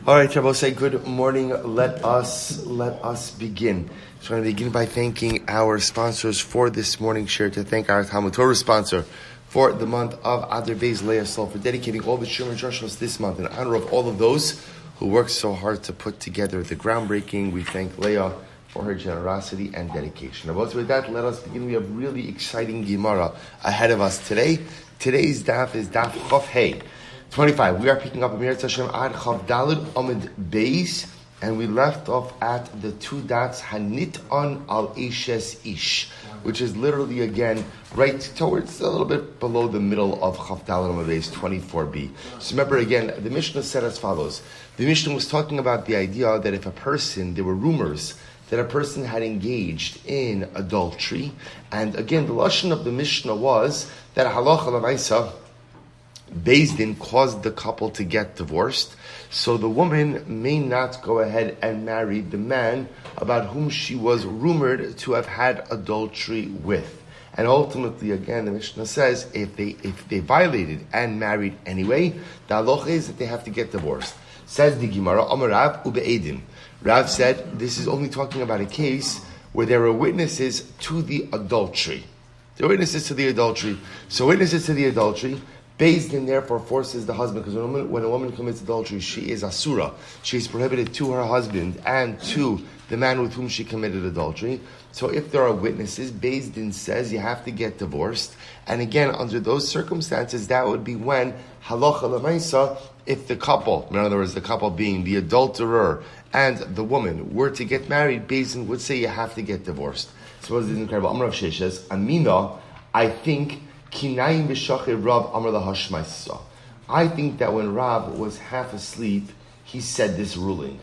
All right, Rabbi, say good morning. Let us begin. So I'm going to begin by thanking our sponsors for this morning's share. To thank our TALMUD TORAH sponsor for the month of Adar Beis, Leah Sol, for dedicating all the Shir and Joshos this month in honor of all of those who worked so hard to put together the groundbreaking. We thank Leah for her generosity and dedication. About with that, let us begin. We have really exciting Gemara ahead of us today. Today's daf is Daf Chof Hey 25. We are picking up Amir Tashem Ad Chav Dalid Amid Beis, and we left off at the two dots Hanit on Al Ishes Ish, which is literally again right towards a little bit below the middle of Chav Dalid Amid Beis 24b. So remember again, the Mishnah said as follows. The Mishnah was talking about the idea that if a person, there were rumors that a person had engaged in adultery, and again the lashon of the Mishnah was that halacha l'maisa Beis Din caused the couple to get divorced, so the woman may not go ahead and marry the man about whom she was rumored to have had adultery with. And ultimately, again, the Mishnah says if they violated and married anyway, the halacha is that they have to get divorced. Says the Gemara, Amar Rav ube'edim. Rav said this is only talking about a case where there are witnesses to the adultery. There are witnesses to the adultery. So witnesses to the adultery, Beis Din therefore forces the husband, because when a woman commits adultery, she is asura. She is prohibited to her husband and to the man with whom she committed adultery. So if there are witnesses, Beis Din says you have to get divorced. And again, under those circumstances, that would be when halacha l'maisa, if the couple, in other words, the couple being the adulterer and the woman, were to get married, Beis Din would say you have to get divorced. Suppose this is incredible. Amar Rav Sheshes, Amina, I think, Kinayim b'shachir Rav Amar lahashmaisa. I think that when Rav was half asleep, he said this ruling.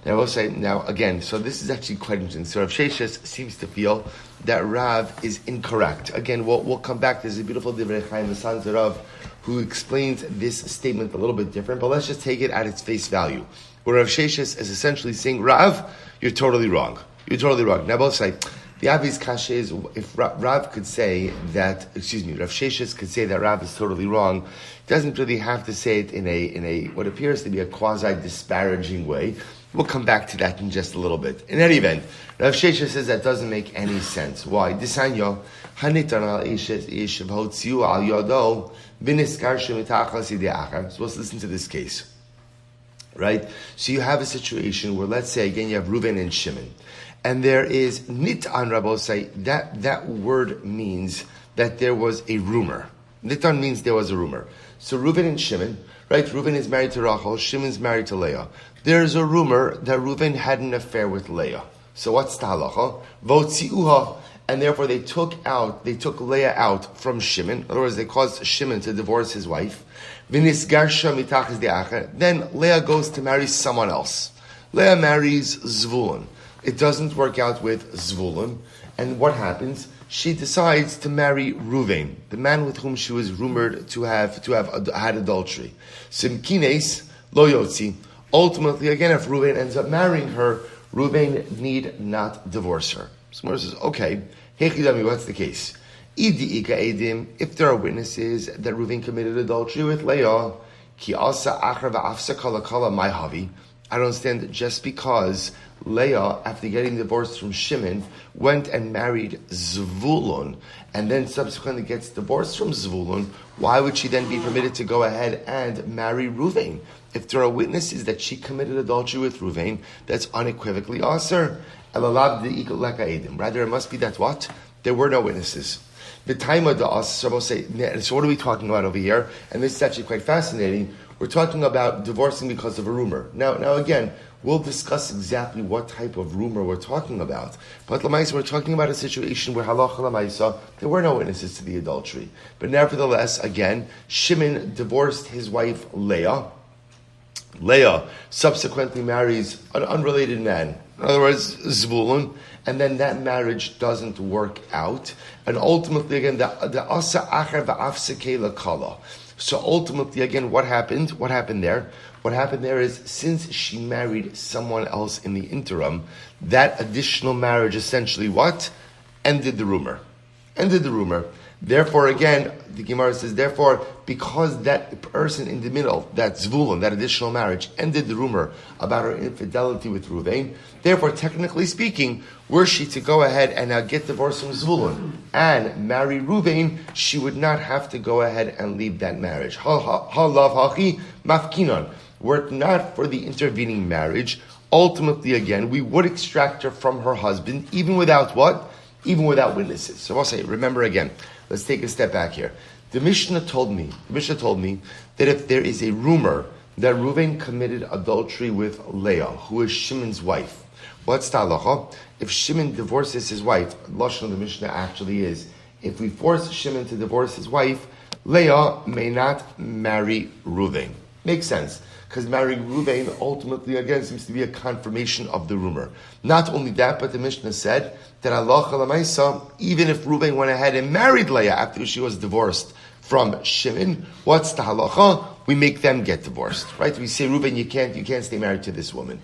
Now I will say, now again, so this is actually quite interesting. So Rav Sheshes seems to feel that Rav is incorrect. Again, we'll come back. There's a beautiful Divrei Chaim, the sons of Rav, who explains this statement a little bit different, but let's just take it at its face value. Where Rav Sheshes is essentially saying, Rav, you're totally wrong. You're totally wrong. Now I will say, the obvious kasha is if Rav could say that, Rav Sheshes could say that Rav is totally wrong, he doesn't really have to say it in a what appears to be a quasi-disparaging way. We'll come back to that in just a little bit. In any event, Rav Sheshes says that doesn't make any sense. Why? Disanyo, hanitan al ishes ish v'hotziu al yodo v'niskar shemitachas yidei achar. So let's listen to this case. Right? So you have a situation where, let's say, again, you have Reuven and Shimon. And there is nitan rabosai. That word means that there was a rumor. Nitan means there was a rumor. So Reuven and Shimon, right? Reuven is married to Rachel. Shimon's married to Leah. There is a rumor that Reuven had an affair with Leah. So what's the halacha? Votziuha, and therefore they took Leah out from Shimon. In other words, they caused Shimon to divorce his wife. V'nisgarsha mitachas de'acher. Then Leah goes to marry someone else. Leah marries Zvulun. It doesn't work out with Zvulun, and what happens? She decides to marry Reuven, the man with whom she was rumored to have had adultery. Simkines lo yotzi. Ultimately, again, if Reuven ends up marrying her, Reuven need not divorce her. So Moses says, okay, hechidami, what's the case? If there are witnesses that Reuven committed adultery with Leah, ki asa achar va'afsa kala kala my havi. I don't understand, just because Leah, after getting divorced from Shimon, went and married Zvulun, and then subsequently gets divorced from Zvulun, why would she then be permitted to go ahead and marry Reuven? If there are witnesses that she committed adultery with Reuven, that's unequivocally asur. Rather, it must be that what? There were no witnesses. The time of the asur, so what are we talking about over here? And this is actually quite fascinating. We're talking about divorcing because of a rumor. Now again, we'll discuss exactly what type of rumor we're talking about. But Lamaisa, we're talking about a situation where halacha Lamaisa, there were no witnesses to the adultery. But nevertheless, again, Shimon divorced his wife Leah. Leah subsequently marries an unrelated man. In other words, Zvulun. And then that marriage doesn't work out. And ultimately, again, the asa achar va'afseke lakala. So ultimately, again, what happened? What happened there? What happened there is, since she married someone else in the interim, that additional marriage essentially what? Ended the rumor. Therefore, again, the Gemara says, therefore, because that person in the middle, that Zvulun, that additional marriage, ended the rumor about her infidelity with Ruvain. Therefore, technically speaking, were she to go ahead and now get divorced from Zvulun and marry Ruvain, she would not have to go ahead and leave that marriage. Halav hachi mafkinon. Were it not for the intervening marriage, ultimately, again, we would extract her from her husband, even without what? Even without witnesses. So I'll say, remember again, let's take a step back here. The Mishnah told me that if there is a rumor that Reuven committed adultery with Leah, who is Shimon's wife, what's the halacha? If Shimon divorces his wife, Lashon of the Mishnah actually is, if we force Shimon to divorce his wife, Leah may not marry Reuven. Makes sense. Because marrying Reuven ultimately, again, seems to be a confirmation of the rumor. Not only that, but the Mishnah said that halacha l'maisa, even if Reuven went ahead and married Leah after she was divorced from Shimon, what's the halacha? We make them get divorced, right? We say, Reuven, you can't stay married to this woman.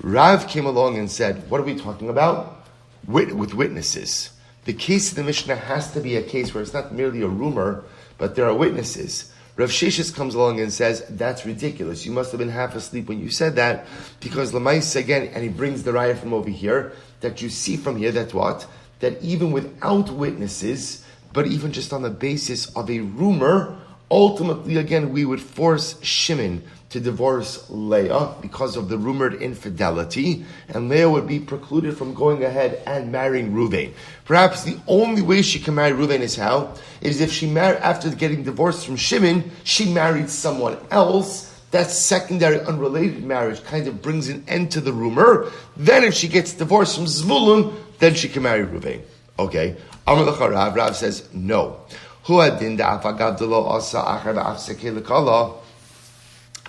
Rav came along and said, what are we talking about? With witnesses. The case of the Mishnah has to be a case where it's not merely a rumor, but there are witnesses. Rav Sheshes comes along and says, that's ridiculous. You must have been half asleep when you said that, because Lamais again, and he brings the raya from over here, that you see from here that what? That even without witnesses, but even just on the basis of a rumor, ultimately again, we would force Shimon to divorce Leah because of the rumored infidelity, and Leah would be precluded from going ahead and marrying Reuven. Perhaps the only way she can marry Reuven is how? Is if she married, after getting divorced from Shimon, she married someone else. That secondary unrelated marriage kind of brings an end to the rumor. Then if she gets divorced from Zvulun, then she can marry Reuven. Okay. Amar l'cha Rav. Rav says, no.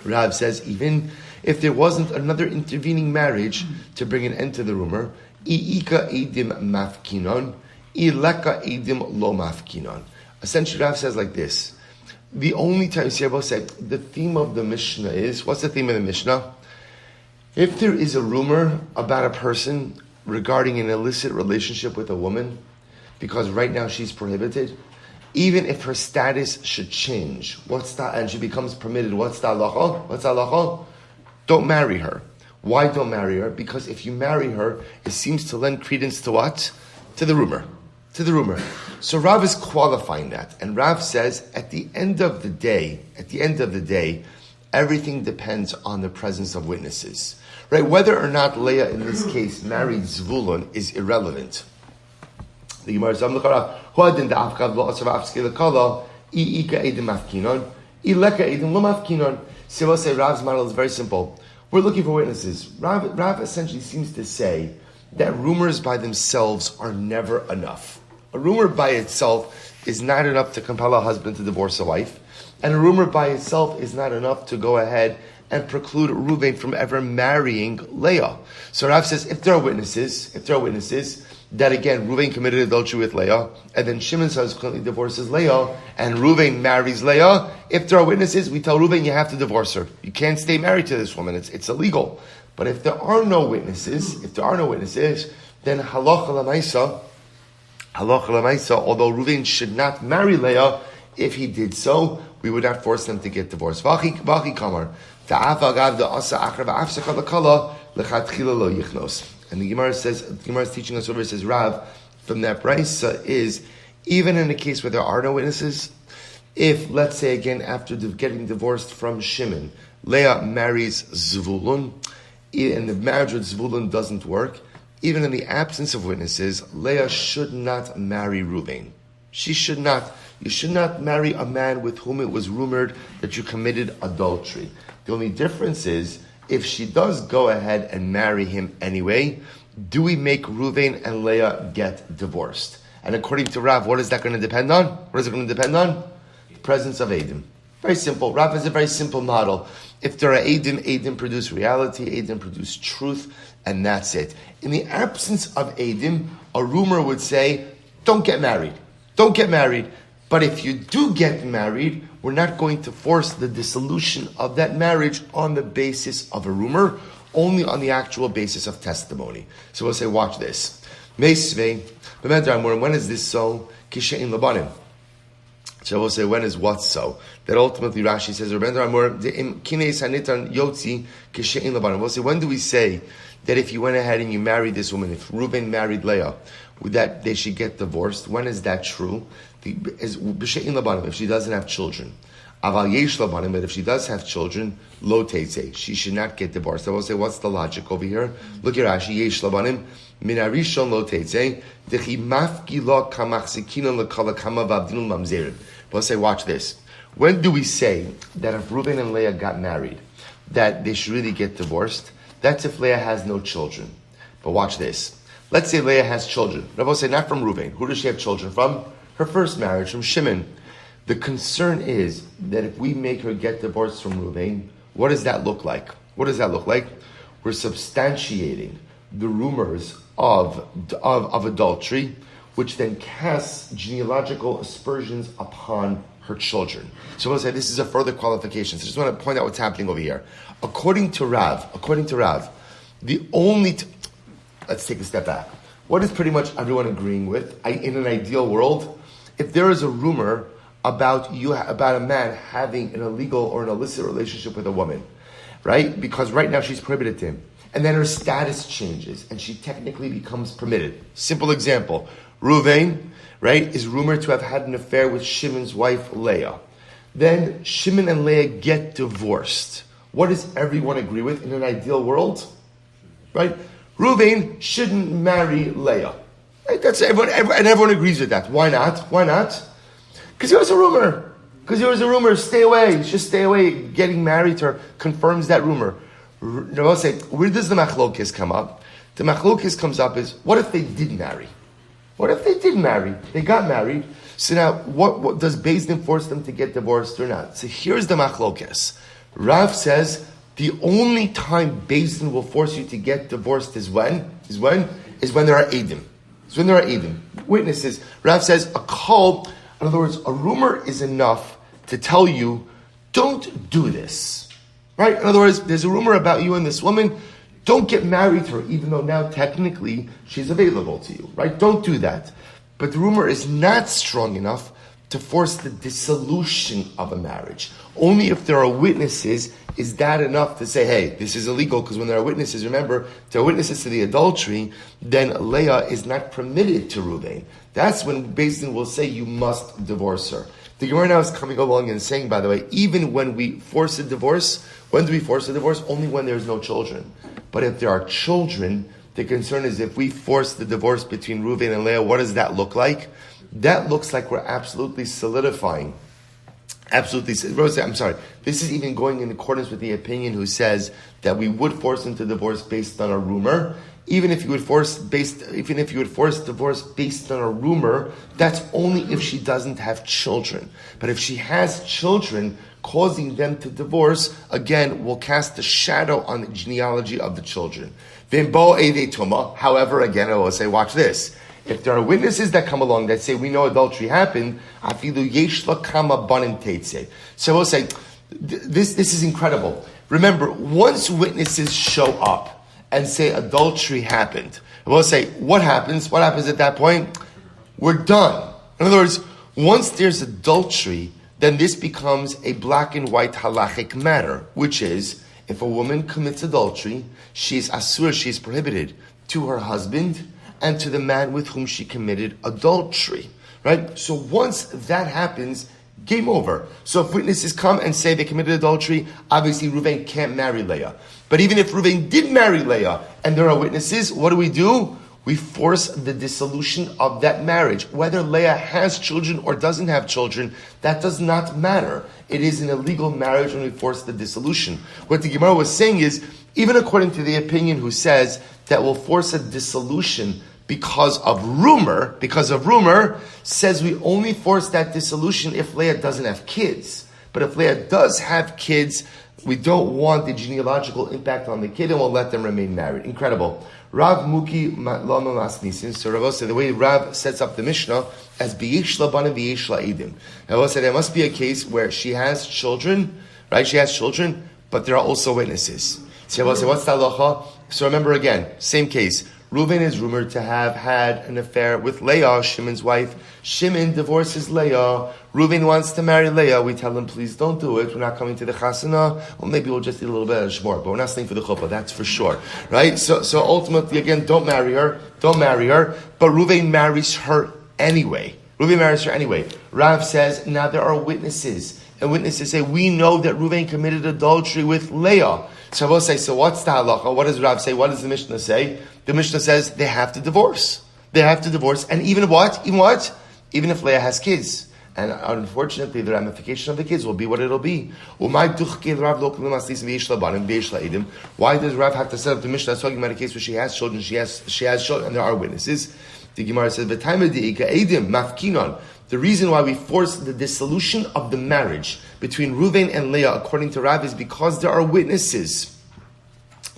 Rav says, even if there wasn't another intervening marriage to bring an end to the rumor, essentially Rav says like this. The only time, Yevamos said, the theme of the Mishnah is, what's the theme of the Mishnah? If there is a rumor about a person regarding an illicit relationship with a woman, because right now she's prohibited, even if her status should change, and she becomes permitted, what's the halacha? What's the halacha? Don't marry her. Why don't marry her? Because if you marry her, it seems to lend credence to what? To the rumor. So Rav is qualifying that. And Rav says, at the end of the day, everything depends on the presence of witnesses. Right? Whether or not Leah, in this case, married Zvulun is irrelevant. The Gemara says, so we'll say Rav's model is very simple. We're looking for witnesses. Rav essentially seems to say that rumors by themselves are never enough. A rumor by itself is not enough to compel a husband to divorce a wife, and a rumor by itself is not enough to go ahead and preclude Reuven from ever marrying Leah. So Rav says, if there are witnesses, that again, Reuven committed adultery with Leah, and then Shimon subsequently divorces Leah, and Reuven marries Leah. If there are witnesses, we tell Reuven, you have to divorce her. You can't stay married to this woman. It's illegal. But if there are no witnesses, then halacha l'maisa, although Reuven should not marry Leah, if he did so, we would not force them to get divorced. V'achi kamar, ta'af agav da'asa achar v'afsaka l'kala, l'chatchila lo yichnos. And the Gemara is teaching us over, it says, Rav, from that brisa is, even in a case where there are no witnesses, if, let's say again, after getting divorced from Shimon, Leah marries Zvulun, and the marriage with Zvulun doesn't work, even in the absence of witnesses, Leah should not marry Reuven. She should not. You should not marry a man with whom it was rumored that you committed adultery. The only difference is, if she does go ahead and marry him anyway, do we make Reuven and Leah get divorced? And according to Rav, what is that going to depend on? What is it going to depend on? The presence of Eidim. Very simple. Rav has a very simple model. If there are Eidim produce reality, Eidim produce truth, and that's it. In the absence of Eidim, a rumor would say, don't get married. Don't get married. But if you do get married, we're not going to force the dissolution of that marriage on the basis of a rumor, only on the actual basis of testimony. So we'll say, watch this. When is this so? Kishein labanim. So we'll say, when is what so? that ultimately Rashi says, we'll say, when do we say that if you went ahead and you married this woman, if Reuben married Leah, that they should get divorced? When is that true? If she doesn't have children. But if she does have children, lo teitze, she should not get divorced. I will say, what's the logic over here? Look at Rashi, yesh labanim, min harishon lo teitze, dechi mafki lo kamachzikinon lekala kama v'avdinun mamzerim. We'll say, watch this. When do we say that if Reuben and Leah got married, that they should really get divorced? That's if Leah has no children. But watch this. Let's say Leah has children. Rabbi will say, not from Reuben. Who does she have children from? Her first marriage, from Shimon. The concern is that if we make her get divorced from Reuben, what does that look like? What does that look like? We're substantiating the rumors of adultery, which then casts genealogical aspersions upon her children. So we'll say this is a further qualification. So I just want to point out what's happening over here. According to Rav, the only... let's take a step back. What is pretty much everyone agreeing with? In an ideal world, if there is a rumor about a man having an illegal or an illicit relationship with a woman, right? Because right now she's prohibited to him. And then her status changes and she technically becomes permitted. Simple example. Reuven, right, is rumored to have had an affair with Shimon's wife, Leah. Then Shimon and Leah get divorced. What does everyone agree with in an ideal world? Right? Reuven shouldn't marry Leah. Right? That's everyone agrees with that. Why not? Because there was a rumor. Stay away. Just stay away. Getting married to her confirms that rumor. I'll say, where does the machlokes come up? The machlokes comes up is, what if they did marry? They got married. So now, what does Beis Din force them to get divorced or not? So here's the machlokes. Rav says, the only time Beis Din will force you to get divorced is when there are edim. Witnesses. Rav says, a call... In other words, a rumor is enough to tell you, don't do this. Right? In other words, there's a rumor about you and this woman, don't get married to her, even though now technically she's available to you. Right? Don't do that. But the rumor is not strong enough to force the dissolution of a marriage. Only if there are witnesses is that enough to say, hey, this is illegal, because when there are witnesses, remember, there are witnesses to the adultery, then Leah is not permitted to Reuben. That's when Beis Din will say you must divorce her. The Gemara now is coming along and saying, by the way, even when we force a divorce, when do we force a divorce? Only when there's no children. But if there are children, the concern is if we force the divorce between Reuven and Leah, what does that look like? That looks like we're absolutely solidifying. This is even going in accordance with the opinion who says that we would force him to divorce based on a rumor. Even if you would force divorce based on a rumor, that's only if she doesn't have children. But if she has children, causing them to divorce, again, will cast a shadow on the genealogy of the children. However, again, I will say, watch this. If there are witnesses that come along that say, we know adultery happened, so we'll say, this is incredible. Remember, once witnesses show up and say adultery happened, we'll say, what happens? What happens at that point? We're done. In other words, once there's adultery, then this becomes a black and white halachic matter, which is, if a woman commits adultery, she is asur, she is prohibited to her husband and to the man with whom she committed adultery. Right? So once that happens, game over. So if witnesses come and say they committed adultery, obviously Reuven can't marry Leah. But even if Reuven did marry Leah and there are witnesses, what do? We force the dissolution of that marriage. Whether Leah has children or doesn't have children, that does not matter. It is an illegal marriage when we force the dissolution. What the Gemara was saying is, even according to the opinion who says that we'll force a dissolution because of rumor, says we only force that dissolution if Leah doesn't have kids. But if Leah does have kids, we don't want the genealogical impact on the kid and we'll let them remain married. Incredible. Rav Muki Lama Masnisin. So Rav said the way Rav sets up the Mishnah as B'yesh Labanim B'yesh La'idim. Rav said there must be a case where she has children, right? She has children, but there are also witnesses. So Rav said, what's the halacha? So remember again, same case. Reuven is rumored to have had an affair with Leah, Shimon's wife. Shimon divorces Leah. Reuven wants to marry Leah. We tell him, please don't do it. We're not coming to the chasana. Well, maybe we'll just eat a little bit of shmor, but we're not staying for the chuppah. That's for sure, right? So ultimately, again, don't marry her. Don't marry her. But Reuven marries her anyway. Rav says, now there are witnesses. And witnesses say, we know that Reuven committed adultery with Leah. So I will say, so what's the halacha? What does Rav say? What does the Mishnah say? The Mishnah says they have to divorce. They have to divorce. And even what? Even if Leah has kids. And unfortunately, the ramification of the kids will be what it'll be. Why does Rav have to set up the Mishnah that's talking about a case where she has children, she has children, and there are witnesses? The Gemara says, the reason why we force the dissolution of the marriage between Reuven and Leah, according to Rav, is because there are witnesses.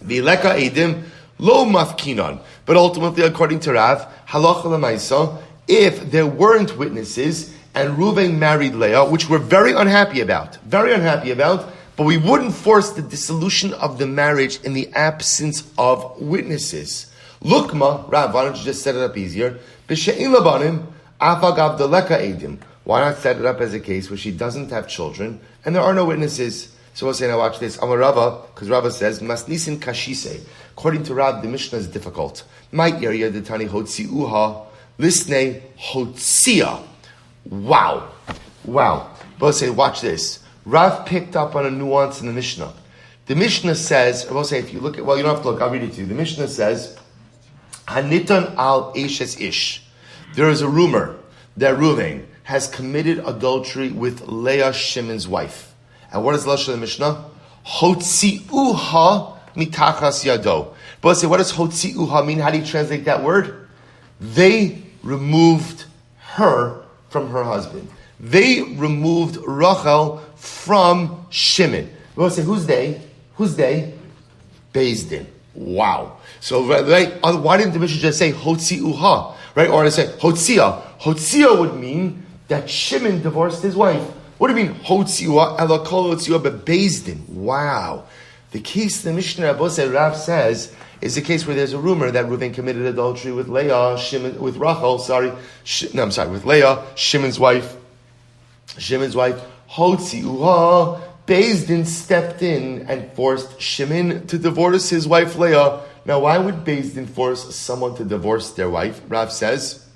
V'ileka edim lo mafkinon. But ultimately, according to Rav, halacha l'maisa, if there weren't witnesses and Reuven married Leah, which we're very unhappy about, but we wouldn't force the dissolution of the marriage in the absence of witnesses. Lukma, Rav, why don't you just set it up easier? B'she'in labanim, afagav deleka edim. Why not set it up as a case where she doesn't have children and there are no witnesses? So we'll say, now watch this. Amar Rava, because Rava says, Masnisin kashise. According to Rav, the Mishnah is difficult. My area, the Tani hotziuha, lisne hotzia. Wow. But we'll say, watch this. Rav picked up on a nuance in the Mishnah. The Mishnah says, we'll say, if you look at, well, you don't have to look, I'll read it to you. The Mishnah says, Hanitan al eshes ish. There is a rumor that Reuven has committed adultery with Leah, Shimon's wife. And what is the lashon of the Mishnah? Hotziuha mitachas yado. But say, what does hotziuha mean? How do you translate that word? They removed her from her husband. They removed Rachel from Shimon. We'll say, who's they? Beis Din. Wow. So, right, why didn't the Mishnah just say hotziuha? Right? Or I say hotzia. Hotzia would mean that Shimon divorced his wife. What do you mean hotziuha? Ela kol hotziuha bebeis din. Wow. The case the Mishnah Rav says is the case where there's a rumor that Reuven committed adultery with Leah, with Leah, Shimon's wife. Hotziuha. Beis Din stepped in and forced Shimon to divorce his wife Leah. Now, why would Beis Din force someone to divorce their wife? Rav says,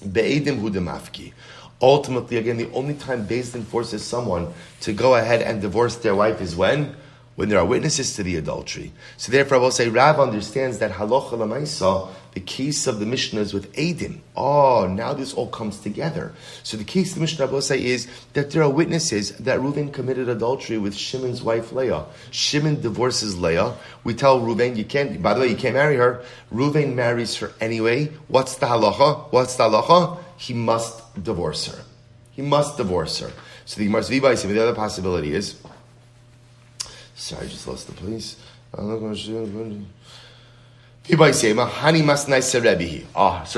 Be'edim hu demafki. Ultimately, again, the only time Beis Din forces someone to go ahead and divorce their wife is when there are witnesses to the adultery. So therefore, I will say, Rav understands that halacha l'maisa, the case of the Mishnah is with Eidim. Oh, now this all comes together. So the case of the Mishnah, I will say, is that there are witnesses that Reuven committed adultery with Shimon's wife Leah. Shimon divorces Leah. We tell Reuven, you can't marry her. Reuven marries her anyway. What's the halacha? He must divorce her. So the Gemara says, the other possibility is, sorry, I just lost the place. So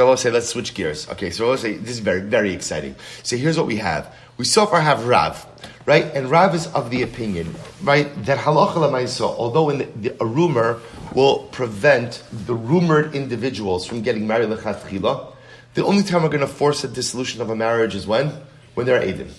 I'll say, let's switch gears. Okay, so I'll say, this is very, very exciting. So here's what we have. We so far have Rav, right? And Rav is of the opinion, right, that halacha l'maisa, although a rumor will prevent the rumored individuals from getting married l'chatchila, the only time we're going to force a dissolution of a marriage is when there are edim,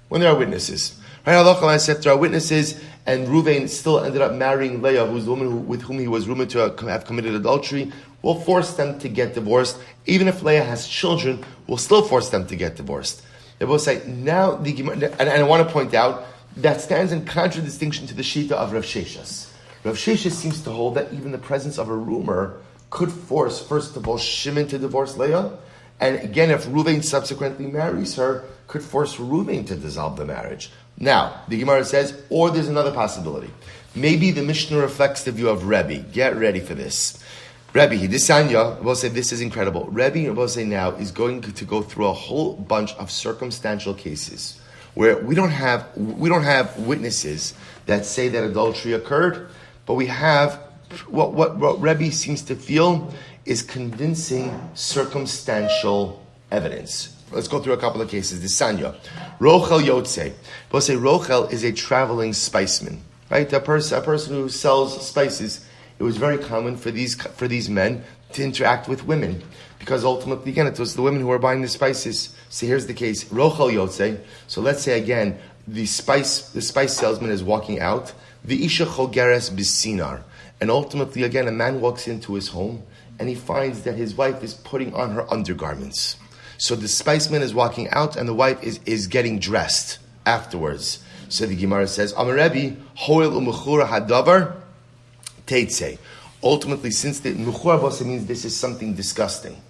when there are witnesses. Right? Halacha l'maisa, if there are witnesses, and Reuven still ended up marrying Leah, who's the woman with whom he was rumored to have committed adultery, we'll force them to get divorced. Even if Leah has children, we'll still force them to get divorced. They will say, now, and I want to point out, that stands in contradistinction to the Shita of Rav Sheshas. Rav Sheshas seems to hold that even the presence of a rumor could force, first of all, Shimon to divorce Leah, and again, if Reuven subsequently marries her, could force Reuven to dissolve the marriage. Now, the Gemara says, or there's another possibility. Maybe the Mishnah reflects the view of Rebbe. Get ready for this. Rebbe, Hidisanya, we'll say this is incredible. Rebbe, we'll say now, is going to go through a whole bunch of circumstantial cases where we don't have witnesses that say that adultery occurred, but we have what Rebbe seems to feel is convincing circumstantial evidence. Let's go through a couple of cases. The Sanya. Rochel Yotze. We'll say Rochel is a traveling spiceman, right? A person who sells spices. It was very common for these men to interact with women. Because ultimately, again, it was the women who were buying the spices. So here's the case. Rochel Yotze. So let's say again, the spice salesman is walking out. The Isha Chogeres Bisinar. And ultimately, again, a man walks into his home and he finds that his wife is putting on her undergarments. So the spiceman is walking out and the wife is getting dressed afterwards. So the Gemara says, Amarebi, Hoil Umuchura Hadavar, Teitse. Ultimately, since the Muchura Bosa means this is something disgusting.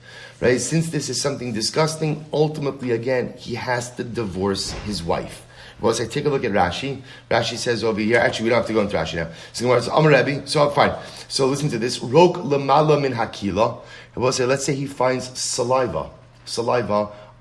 Right? Since this is something disgusting, ultimately, again, he has to divorce his wife. Well, say, take a look at Rashi. Rashi says over here, actually, we don't have to go into Rashi now. So Gemara says, Amarebi, so fine. So listen to this. Rok lemala min hakila. We'll say, let's say he finds saliva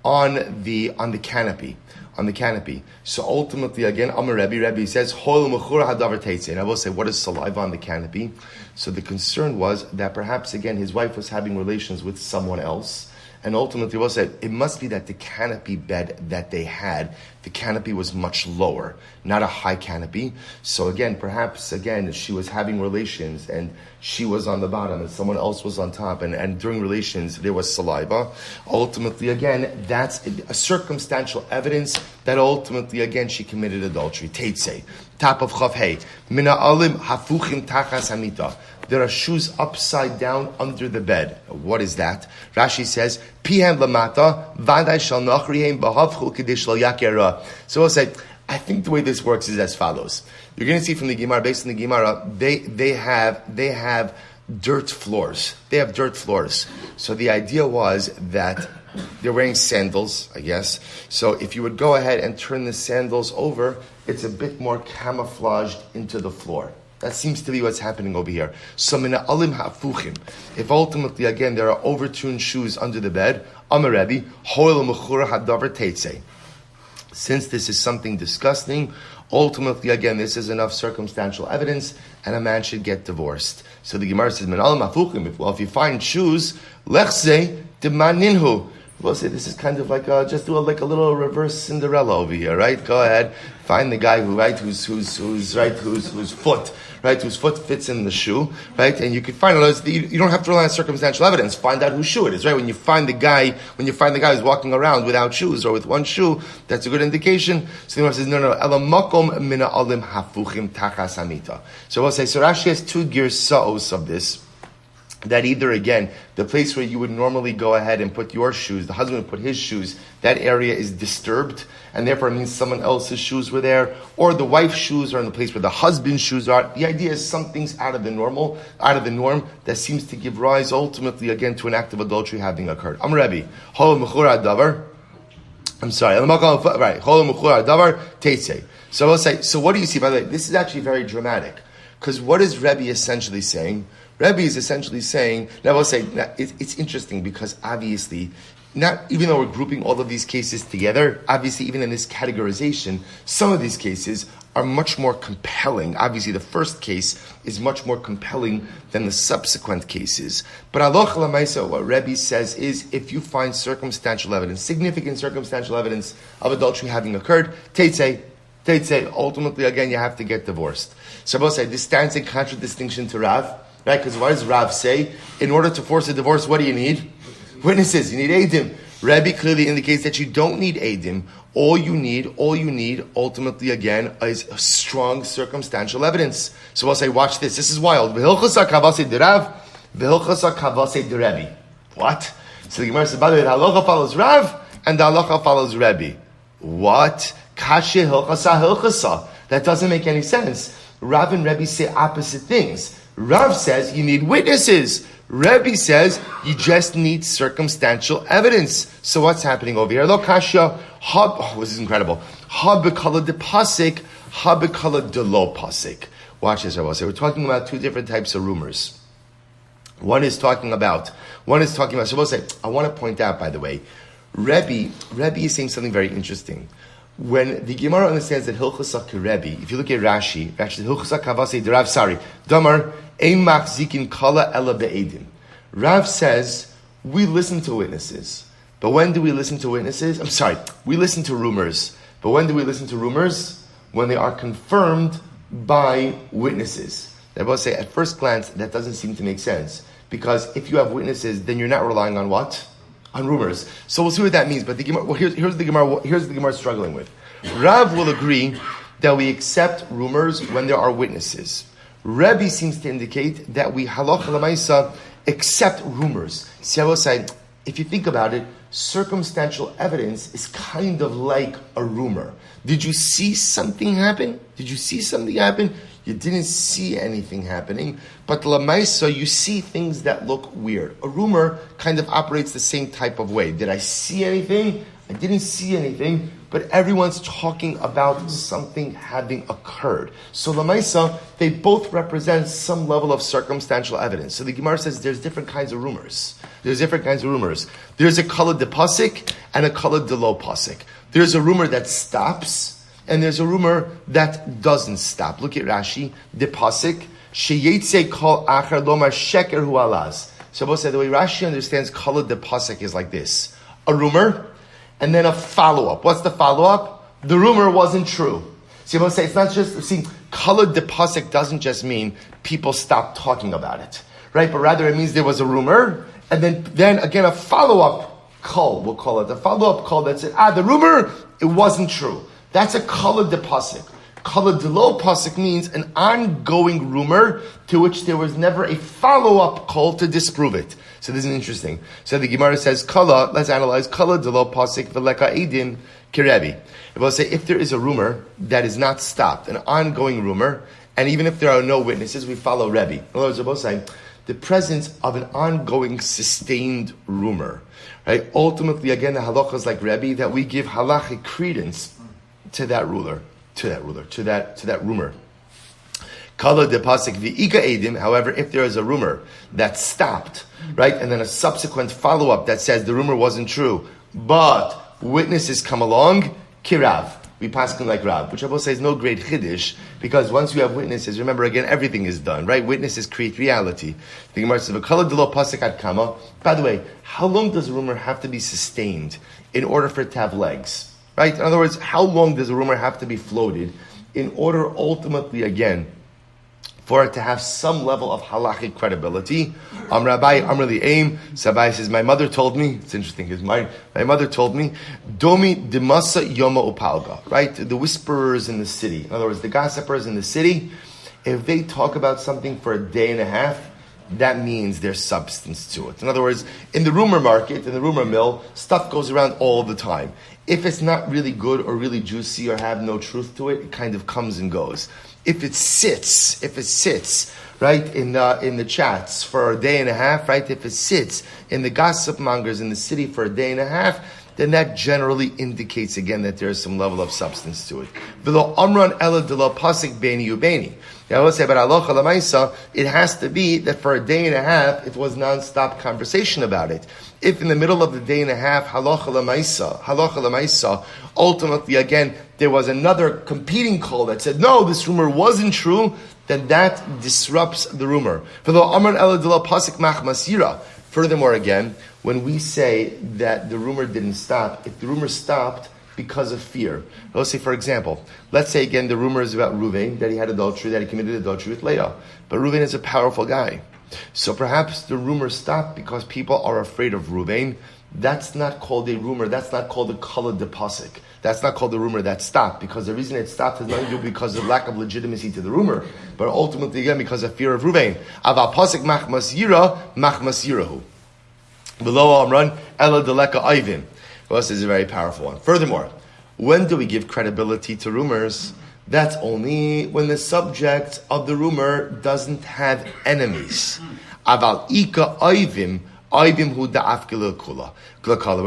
on the canopy. On the canopy. So ultimately, again, Rebbe says, Hol mechura hadavar teitze. And I will say, what is saliva on the canopy? So the concern was that perhaps, again, his wife was having relations with someone else. And ultimately, we'll say, it must be that the canopy bed that they had, the canopy was much lower, not a high canopy. So again, perhaps, again, she was having relations and she was on the bottom and someone else was on top. And during relations, there was saliva. Ultimately, again, that's a circumstantial evidence that ultimately, again, she committed adultery. Teitze, top of Chav Hey, Mina alim hafuchim tachas hamita. There are shoes upside down under the bed. What is that? Rashi says, Pihem lamata, vadai shal nachrihem bahavchu kedish lo yakera. So we'll say, I think the way this works is as follows. You're going to see from the Gemara, based on the Gemara, they have dirt floors. They have dirt floors. So the idea was that they're wearing sandals, I guess. So if you would go ahead and turn the sandals over, it's a bit more camouflaged into the floor. That seems to be what's happening over here. So mina alim hafuchim. If ultimately, again, there are overturned shoes under the bed, Amarebi, hoil mechura hadavar teitze. Since this is something disgusting, ultimately, again, this is enough circumstantial evidence, and a man should get divorced. So the Gemara says, mina alim hafuchim. If you find shoes, lechse demaninhu. We'll say this is kind of like just do a little reverse Cinderella over here, right? Go ahead, find the guy whose foot fits in the shoe, right? And you can find it. You don't have to rely on circumstantial evidence. Find out whose shoe it is, right? When you find the guy who's walking around without shoes or with one shoe, that's a good indication. So the Gemara says, no. Ela makom mina alim hafuchim tachas hamita. So we'll say, so Rashi has two girsaos of this. That either, again, the place where you would normally go ahead and put your shoes, the husband would put his shoes, that area is disturbed, and therefore it means someone else's shoes were there, or the wife's shoes are in the place where the husband's shoes are. The idea is something's out of the norm, that seems to give rise, ultimately, again, to an act of adultery having occurred. Rebbe, hol mechura davar. I'm sorry, right, hol mechura davar teitze. So I'll say, so what do you see? By the way, this is actually very dramatic, because what is Rebbe essentially saying? Rebbe is essentially saying, now I will say, it's interesting because obviously, even though we're grouping all of these cases together, obviously even in this categorization, some of these cases are much more compelling. Obviously the first case is much more compelling than the subsequent cases. But halacha l'maisa, what Rebbe says is, if you find circumstantial evidence, significant circumstantial evidence of adultery having occurred, teitze, ultimately again you have to get divorced. So I will say, this stands in contradistinction to Rav. Right, because what does Rav say? In order to force a divorce, what do you need? Witnesses. You need Eidim. Rebbe clearly indicates that you don't need Eidim. All you need, ultimately again, is a strong circumstantial evidence. So I'll say, watch this. This is wild. V'hilchasa kavase de Rav, v'hilchasa kavase de Rebbe. What? So the Gemara says, by the way, the halacha follows Rav, and the halacha follows Rebbe. What? Kashe hilchasa hilchasa. That doesn't make any sense. Rav and Rebbe say opposite things. Rav says you need witnesses. Rebbe says you just need circumstantial evidence. So what's happening over here? Lo kasha this is incredible. Ha bekala de pasik, ha bekala de lo pasik. Watch this, I will say. We're talking about two different types of rumors. One is talking about. So we'll say, I want to point out, by the way, Rebbe is saying something very interesting. When the Gemara understands that Hilchasa Rebbe, if you look at Rashi Hilchasa Kavase Rav, Damar Ein Machzikin Kala Ela Be'edim. Rav says we listen to witnesses, but when do we listen to witnesses? We listen to rumors, but when do we listen to rumors? When they are confirmed by witnesses. I will say, at first glance, that doesn't seem to make sense. Because if you have witnesses, then you're not relying on what? On rumors. So we'll see what that means. But the Gemara, here's the Gemara struggling with. Rav will agree that we accept rumors when there are witnesses. Rebbe seems to indicate that we halacha l'maisa accept rumors. See, I will say, if you think about it, circumstantial evidence is kind of like a rumor. Did you see something happen? You didn't see anything happening, but l'maisa, you see things that look weird. A rumor kind of operates the same type of way. Did I see anything? I didn't see anything, but everyone's talking about something having occurred. So l'maisa, they both represent some level of circumstantial evidence. So the Gemara says there's different kinds of rumors. There's a kala de pasik and a kala de lo pasik. There's a rumor that stops, and there's a rumor that doesn't stop. Look at Rashi, de pasik, sheyetze kol achar lomar sheker hu alaz. So both say the way Rashi understands kala de pasik is like this: a rumor, and then a follow-up. What's the follow-up? The rumor wasn't true. So both say it's not just, kala de pasik doesn't just mean people stopped talking about it, right? But rather it means there was a rumor, and then again a follow-up call, we'll call it, a follow-up call that said, the rumor, it wasn't true. That's a kala de pasik. Kala de lo pasik means an ongoing rumor to which there was never a follow-up call to disprove it. So this is interesting. So the Gemara says, kala, let's analyze, kala de lo pasik v'leka edin kirebi. It will say, if there is a rumor that is not stopped, an ongoing rumor, and even if there are no witnesses, we follow Rebbe. In other words, we're both saying, the presence of an ongoing, sustained rumor, right? Ultimately, again, the halacha is like Rebbe, that we give halachic credence to that rumor. Kala de pasik v'ika edim. However, if there is a rumor that stopped, right, and then a subsequent follow-up that says the rumor wasn't true, but witnesses come along, kirav. We paskin like Rav, which I will say is no great chiddush, because once you have witnesses, remember again, everything is done, right? Witnesses create reality. The Gemara says, "V'kala de lo pasik ad kama." By the way, how long does a rumor have to be sustained in order for it to have legs? Right? In other words, how long does a rumor have to be floated in order ultimately, again, for it to have some level of halachic credibility? Rabbi Amrli Aim, Sabai says, my mother told me, it's interesting, my mother told me, Domi dimasa yoma upalga, right? The whisperers in the city, in other words, the gossipers in the city, if they talk about something for a day and a half, that means there's substance to it. In other words, in the rumor market, in the rumor mill, stuff goes around all the time. If it's not really good or really juicy or have no truth to it, it kind of comes and goes. If it sits, right, in the chats for a day and a half, right, if it sits in the gossip mongers in the city for a day and a half, then that generally indicates again that there is some level of substance to it. V'lo amran ela de lo pasik beni ubeni. Now I will say, but halacha l'maisa, it has to be that for a day and a half, it was non-stop conversation about it. If in the middle of the day and a half, halacha l'maisa, ultimately again, there was another competing call that said, no, this rumor wasn't true, then that disrupts the rumor. Furthermore again, when we say that the rumor didn't stop, if the rumor stopped because of fear. Let's say, for example, let's say again the rumor is about Reuven, that he had adultery, that he committed adultery with Leah. But Reuven is a powerful guy. So perhaps the rumor stopped because people are afraid of Reuven. That's not called a rumor. That's not called a kala de pasik. That's not called the rumor that stopped, because the reason it stopped has nothing to do because of lack of legitimacy to the rumor, but ultimately again because of fear of Reuven. Aval pasik machmas yirahu. Below Amran ela deleka Ivin. Well, this is a very powerful one. Furthermore, when do we give credibility to rumors? That's only when the subject of the rumor doesn't have enemies. Aval ika Ivim hu da'af kula.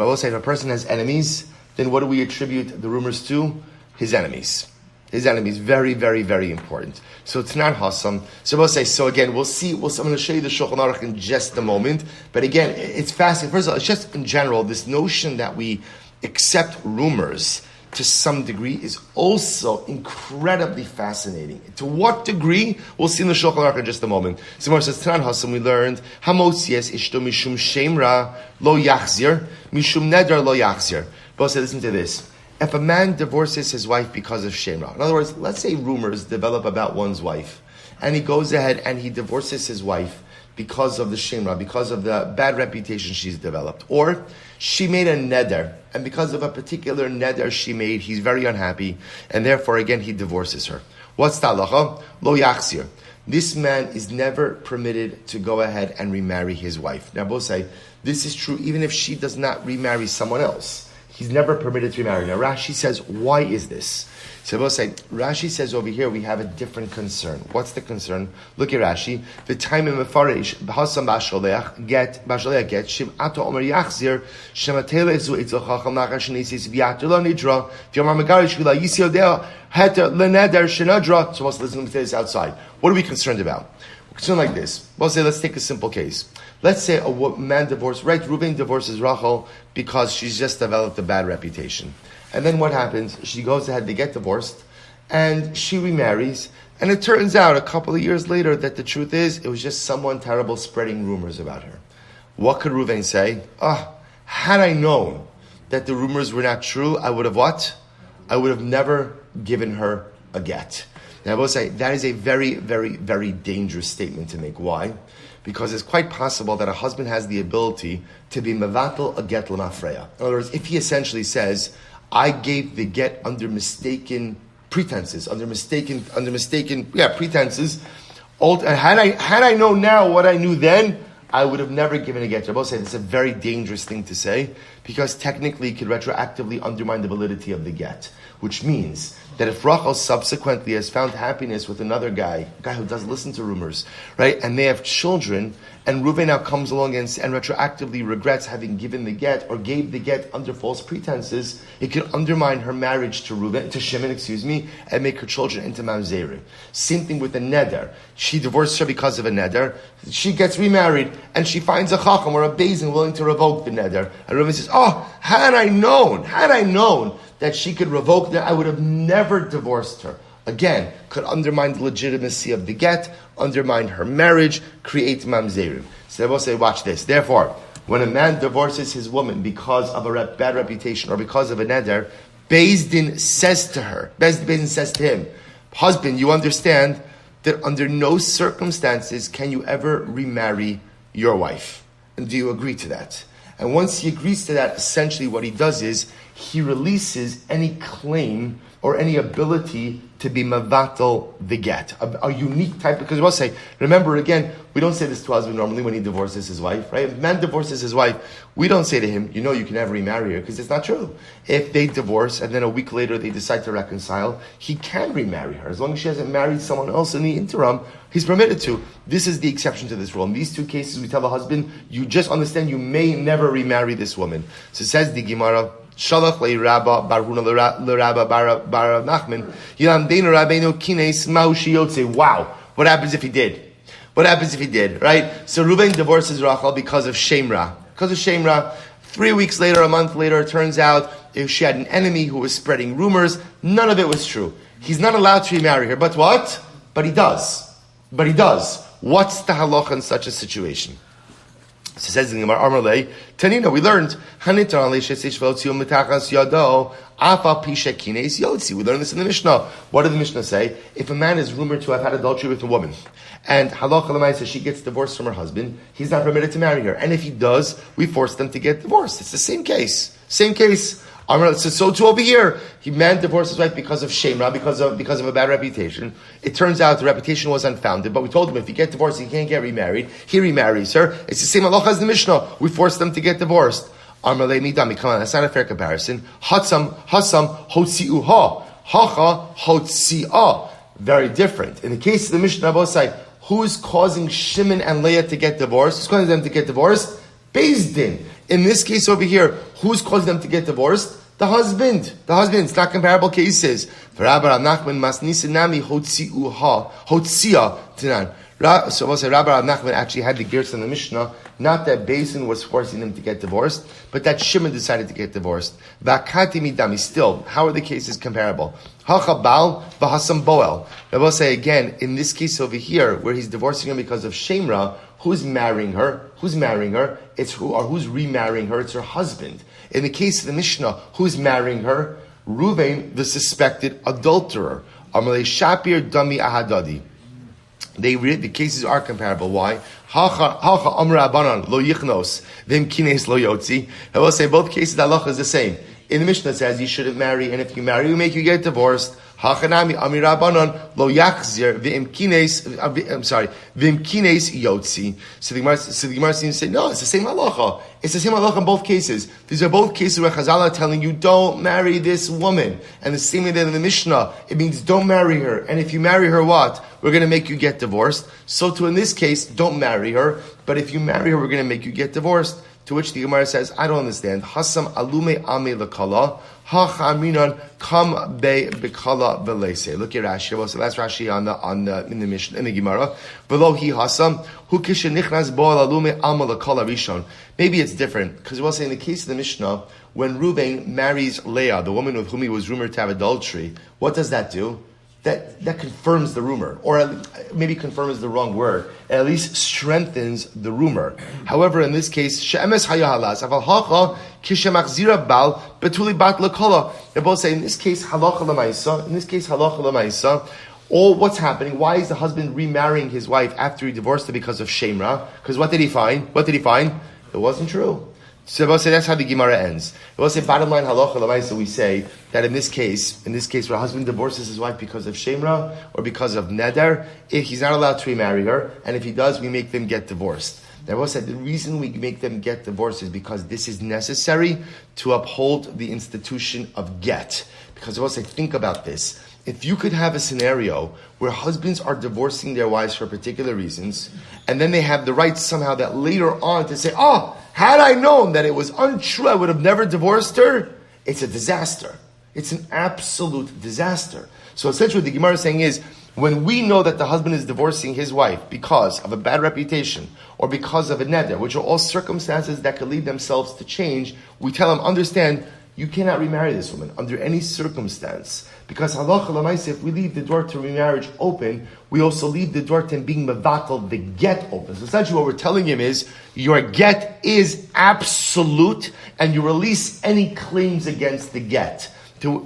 I will say, if a person has enemies, then what do we attribute the rumors to? His enemies. His enemies. Very, very, very important. So it's not Hassam. So we'll say, so again, we'll see, I'm going to show you the Shulchan Aruch in just a moment. But again, it's fascinating. First of all, it's just in general, this notion that we accept rumors to some degree is also incredibly fascinating. To what degree? We'll see in the Shulchan Aruch in just a moment. So it says, Tanan Hassam, we learned, Hamotzies ishto mishum shemra lo yachzir, mishum nedar lo yachzir. But say, listen to this. If a man divorces his wife because of shemra, in other words, let's say rumors develop about one's wife, and he goes ahead and he divorces his wife because of the shemra, because of the bad reputation she's developed. Or she made a neder, and because of a particular neder she made, he's very unhappy, and therefore again he divorces her. What's the halacha? Lo yachzir. This man is never permitted to go ahead and remarry his wife. Now both say, this is true even if she does not remarry someone else. He's never permitted to remarry. Now Rashi says, why is this? So both say, Rashi says over here we have a different concern. What's the concern? Look at Rashi. The time in Mefarish, B'hasam B'asholech, get Shim'ato Omer Yachzir, Shematele Zu Itzel Chacham Nachash Nisis V'yater Lo Nidra, V'yomar Megarish V'la Yisio Deo, Heter L'neder Shenadra. So let's listen to this outside. What are we concerned about? We're concerned like this. We'll say, let's take a simple case. Let's say a man divorced, right? Reuven divorces Rachel because she's just developed a bad reputation. And then what happens? She goes ahead to get divorced, and she remarries, and it turns out a couple of years later that the truth is, it was just someone terrible spreading rumors about her. What could Reuven say? Had I known that the rumors were not true, I would have what? I would have never given her a get. Now I will say, that is a very, very, very dangerous statement to make. Why? Because it's quite possible that a husband has the ability to be mevatel a get l'mafreya. In other words, if he essentially says, I gave the get under mistaken pretenses. Pretenses. Had I known now what I knew then, I would have never given a get. I both say it's a very dangerous thing to say because technically it could retroactively undermine the validity of the get, which means that if Rachel subsequently has found happiness with another guy, a guy who doesn't listen to rumors, right, and they have children, and Reuven now comes along and retroactively regrets having given the get or gave the get under false pretenses, it can undermine her marriage to Shimon, and make her children into mamzerim. Same thing with the neder. She divorced her because of a neder. She gets remarried, and she finds a chacham or a bezin willing to revoke the neder. And Reuven says, had I known that she could revoke that, I would have never divorced her. Again, could undermine the legitimacy of the get, undermine her marriage, create mamzerim. So they will say, watch this. Therefore, when a man divorces his woman because of a bad reputation or because of a neder, Beis Din says to him, husband, you understand that under no circumstances can you ever remarry your wife. And do you agree to that? And once he agrees to that, essentially what he does is he releases any claim or any ability to be mavatal the get, a unique type. Because we'll say, remember again, we don't say this to husband normally when he divorces his wife, right? If a man divorces his wife, we don't say to him, you can never remarry her, because it's not true. If they divorce and then a week later they decide to reconcile, he can remarry her. As long as she hasn't married someone else in the interim, he's permitted to. This is the exception to this rule. In these two cases, we tell the husband, you just understand you may never remarry this woman. So it says the Gemara, Shalach le Rabba Barhuna le Rabba Bar Nachman Yilam Deinu Rabbeinu Kines Maushi Yotze. Wow, what happens if he did? Right? So Reuven divorces Rachel because of Shemra. 3 weeks later, a month later, it turns out if she had an enemy who was spreading rumors, none of it was true. He's not allowed to remarry her. But what? But he does. What's the halacha in such a situation? So it says in the Gemara, Amarle, Tanina, we learned, we learned this in the Mishnah. What did the Mishnah say? If a man is rumored to have had adultery with a woman, and halacha l'may says she gets divorced from her husband, he's not permitted to marry her. And if he does, we force them to get divorced. It's the same case. So too over here, man divorced his wife because of shemra, because of a bad reputation. It turns out the reputation was unfounded, but we told him if you get divorced, you can't get remarried. He remarries her. It's the same halacha as the Mishnah. We force them to get divorced. Amalei midami. Come on, that's not a fair comparison. Hasam hotziuha. Hacha hotziah. Very different. In the case of the Mishnah, both say, who's causing Shimon and Leah to get divorced? Who's causing them to get divorced? Beis Din. In this case over here, who's causing them to get divorced? The husband. It's not comparable cases. For Rabbi Nachman masnisinami hotzia tinan. So we'll say Rabbi Nachman actually had the gears in the Mishnah, not that Beis Din was forcing them to get divorced, but that Shimon decided to get divorced. Vakati midami. Still, how are the cases comparable? Hachabal v'hasam boel. I will say again, in this case over here, where he's divorcing her because of Shemra, who's marrying her? Who's remarrying her? It's her husband. In the case of the Mishnah, who's marrying her? Reuven, the suspected adulterer. Amalei Shapir Dami Ahadadi. The cases are comparable. Why? Hacha amra abanan lo yichnos vim kines lo yotzi. I will say both cases. The halacha is the same. In the Mishnah it says you shouldn't marry, and if you marry, we make you get divorced. Hachanami amira abanan lo yachzir vim kines. I'm sorry, vim kines yotzi. So the Gemara seems to say no. It's the same halacha. It's the same halacha in both cases. These are both cases where Chazal are telling you don't marry this woman, and the same way that in the Mishnah it means don't marry her, and if you marry her, what? We're going to make you get divorced. So too in this case, don't marry her. But if you marry her, we're going to make you get divorced. To which the Gemara says, I don't understand. Hasam alume ame lekala, ha chaminan kam be bekala velese. Look at Rashi. Well, so that's Rashi in the Mishnah in the Gemara. Below he hasam hu kishenichnas bo alume ame lekala rishon. Maybe it's different because we'll say in the case of the Mishnah, when Reuben marries Leah, the woman with whom he was rumored to have adultery, what does that do? That confirms the rumor, or maybe confirms the wrong word. It at least strengthens the rumor. However, in this case, she'emes hayahalas aval hacha kishemachzira bal betuli bat lekola. They both say in this case halacha lemaisa. In this case halacha lemaisa. All what's happening? Why is the husband remarrying his wife after he divorced her because of shemra? Because what did he find? It wasn't true. So that's how the Gemara ends. We'll say bottom line halacha l'maisa. We say that in this case, where a husband divorces his wife because of shemra or because of neder, he's not allowed to remarry her, and if he does, we make them get divorced. Now, we'll say the reason we make them get divorced is because this is necessary to uphold the institution of get. Because we'll say, think about this. If you could have a scenario where husbands are divorcing their wives for particular reasons, and then they have the right somehow that later on to say, had I known that it was untrue, I would have never divorced her, it's a disaster. It's an absolute disaster. So essentially what the Gemara is saying is, when we know that the husband is divorcing his wife because of a bad reputation or because of a neder, which are all circumstances that could lead themselves to change, we tell him, understand, you cannot remarry this woman under any circumstance. Because halacha l'maaseh, if we leave the door to remarriage open, we also leave the door to him being mevatel, the get open. So essentially what we're telling him is, your get is absolute, and you release any claims against the get. To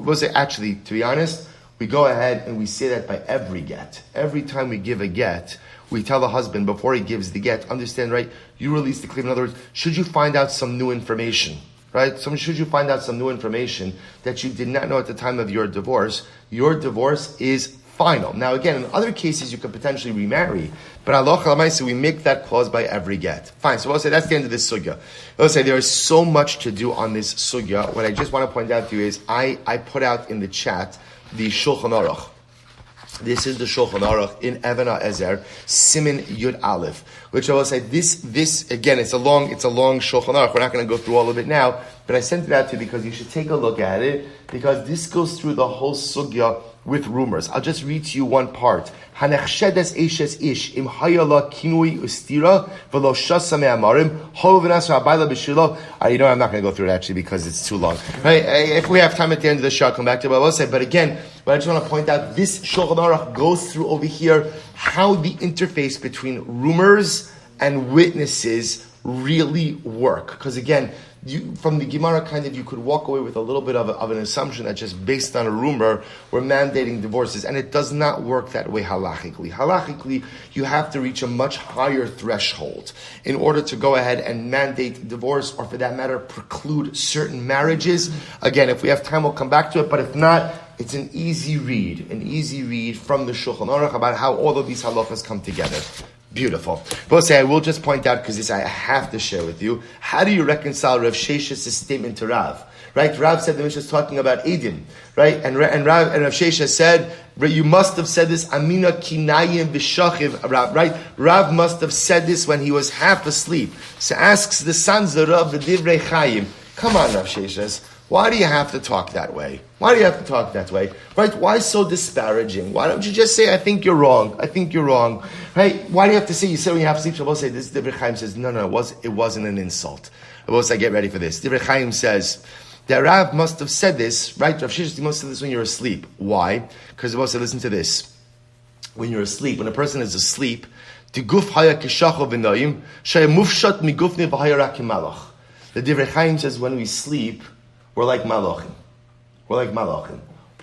be honest, we go ahead and we say that by every get. Every time we give a get, we tell the husband before he gives the get, understand, right, you release the claim. In other words, should you find out some new information, right? Should you find out some new information that you did not know at the time of your divorce is final. Now again, in other cases you could potentially remarry, but halacha l'maaseh we make that clause by every get. Fine, so we'll say that's the end of this sugya. We'll say there is so much to do on this sugya. What I just want to point out to you is I put out in the chat the Shulchan Aruch. This is the Shulchan Aruch in Even HaEzer, Simin Yud Aleph, which I will say this again. It's a long Shulchan Aruch. We're not going to go through all of it now, but I sent it out to you because you should take a look at it because this goes through the whole sugya with rumors. I'll just read to you one part. Hanechshedes eshes ish im hayala kinui ustira v'lo shasa me'amarim ho v'nasra abayla b'shilo. I'm not going to go through it actually because it's too long. Right? If we have time at the end of the show, I'll come back to it. But I will say, but again, but I just want to point out this Shulchan Aruch goes through over here how the interface between rumors and witnesses really work. Because again, from the Gemara you could walk away with a little bit of an assumption that just based on a rumor, we're mandating divorces. And it does not work that way halachically. Halachically, you have to reach a much higher threshold in order to go ahead and mandate divorce, or for that matter, preclude certain marriages. Again, if we have time, we'll come back to it. But if not, it's an easy read from the Shulchan Aruch about how all of these halachas come together. Beautiful. But I will just point out, because this I have to share with you, how do you reconcile Rav Sheshes' statement to Rav? Right? Rav said the Mishnah is talking about Edom, right? And Rav Sheshes said, you must have said this, Amina kinayim v'shachiv, right? Rav must have said this when he was half asleep. So asks the sons of Rav, the Divrei Chaim, come on, Rav Sheshes, why do you have to talk that way? Right? Why so disparaging? Why don't you just say, I think you're wrong? Right? Why do you have to say, you said when you have sleep, Shabbos say, this Divrei Chaim says, no, it wasn't an insult. Shabbos, I get ready for this. Divrei Chaim says, that Rav must have said this, right? Rav Sheshes, you must have said this when you're asleep. Why? Because Shabbos, listen to this. When you're asleep, when a person is asleep, the guf haya kishacho v'noyim, shaya mufshat migufni v'haya rak malach. The Divrei Chaim says, when we sleep, we're like malachim.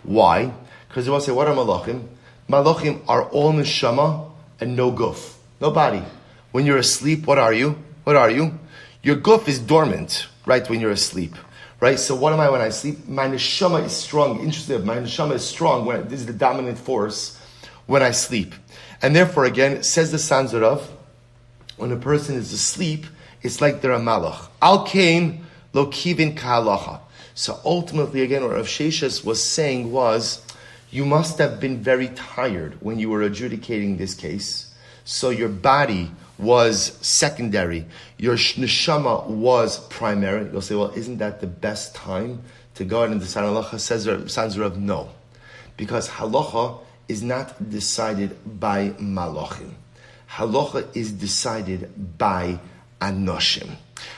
Why? Because they will say, what are malachim? Malachim are all neshama and no guf, no body. When you're asleep, what are you? What are you? Your guf is dormant, right, when you're asleep. Right? So what am I when I sleep? My neshama is strong. Interesting, my neshama is strong. This is the dominant force when I sleep. And therefore, again, says the Sanzarav, when a person is asleep, it's like they're a malach. Al kain lo kivin ka'alacha. So ultimately, again, what Rav Sheshes was saying was, you must have been very tired when you were adjudicating this case. So your body was secondary, your neshama was primary. You'll say, well, isn't that the best time to go ahead and decide halacha? Says Sanzarav, no. Because halacha is not decided by malachim. Halacha is decided by anoshim.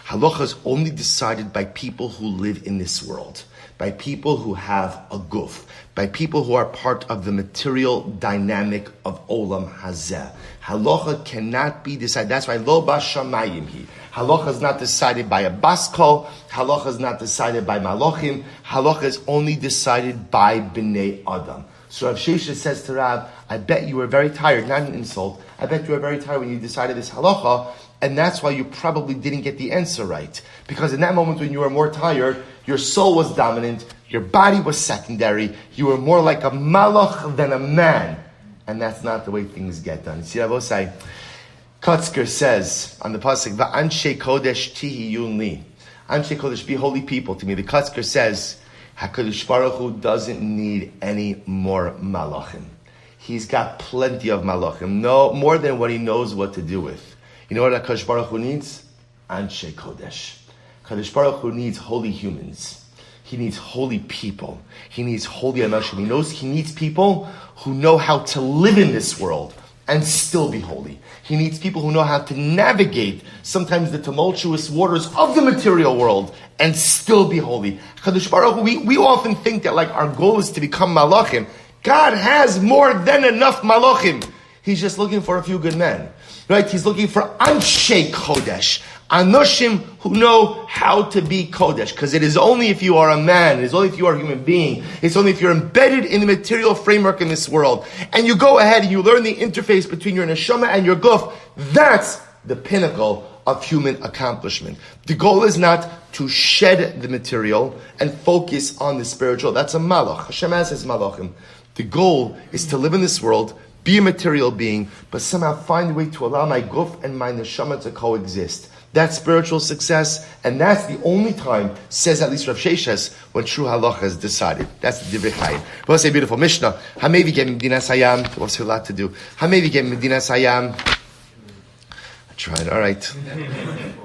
Halacha is only decided by people who live in this world, by people who have a guf, by people who are part of the material dynamic of Olam Hazeh. Halacha cannot be decided. That's why lo bashamayim hi. Halacha is not decided by a baskol. Halacha is not decided by malachim. Halacha is only decided by bnei adam. So Rav Sheshes says to Rav, I bet you were very tired, not an insult. I bet you were very tired when you decided this halacha, and that's why you probably didn't get the answer right. Because in that moment when you were more tired, your soul was dominant, your body was secondary, you were more like a malach than a man. And that's not the way things get done. See, Avosai, Kotzker says on the pasuk, "Va'anshe kodesh tihi yunli." Anshe kodesh, be holy people to me. The Kotzker says, HaKadosh Baruch Hu doesn't need any more malachim. He's got plenty of malachim, no more than what he knows what to do with. You know what HaKadosh Baruch Hu needs? Anshe kodesh. HaKadosh Baruch Hu needs holy humans. He needs holy people. He needs holy anoshim. He knows he needs people who know how to live in this world and still be holy. He needs people who know how to navigate sometimes the tumultuous waters of the material world and still be holy. Kadosh Baruch Hu, we often think that like our goal is to become malachim. God has more than enough malachim. He's just looking for a few good men. Right? He's looking for Anshe Kodesh. Anoshim who know how to be Kodesh. Because it is only if you are a man, it is only if you are a human being, it's only if you're embedded in the material framework in this world, and you go ahead and you learn the interface between your neshama and your guf, that's the pinnacle of human accomplishment. The goal is not to shed the material and focus on the spiritual. That's a malach. Hashem has his malachim. The goal is to live in this world, be a material being, but somehow find a way to allow my guf and my neshama to coexist. That's spiritual success, and that's the only time, says at least Rav Sheshes, when true halacha is decided. That's the Divrei Chaim. We'll say beautiful Mishnah. Hamevi get Medinas Hayam. We'll say a lot to do. Hamevi get Medinas Hayam. I tried. All right.